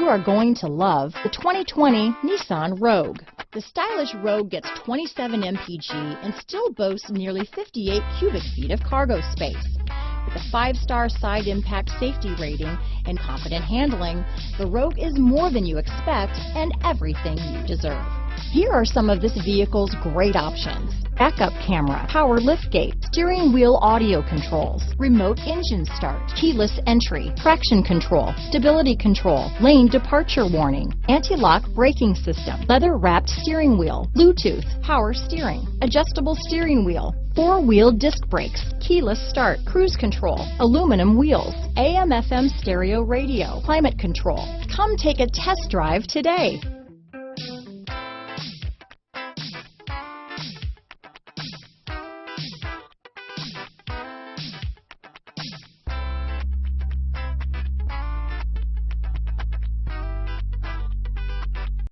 are going to love the 2020 Nissan Rogue. The stylish Rogue gets 27 mpg and still boasts nearly 58 cubic feet of cargo space. With a 5-star side impact safety rating and confident handling, the Rogue is more than you expect and everything you deserve. Here are some of this vehicle's great options: backup camera, power liftgate, steering wheel audio controls, remote engine start, keyless entry, traction control, stability control, lane departure warning, anti-lock braking system, leather-wrapped steering wheel, Bluetooth, power steering, adjustable steering wheel, 4-wheel disc brakes, keyless start, cruise control, aluminum wheels, AM/FM stereo radio, climate control. Come take a test drive today.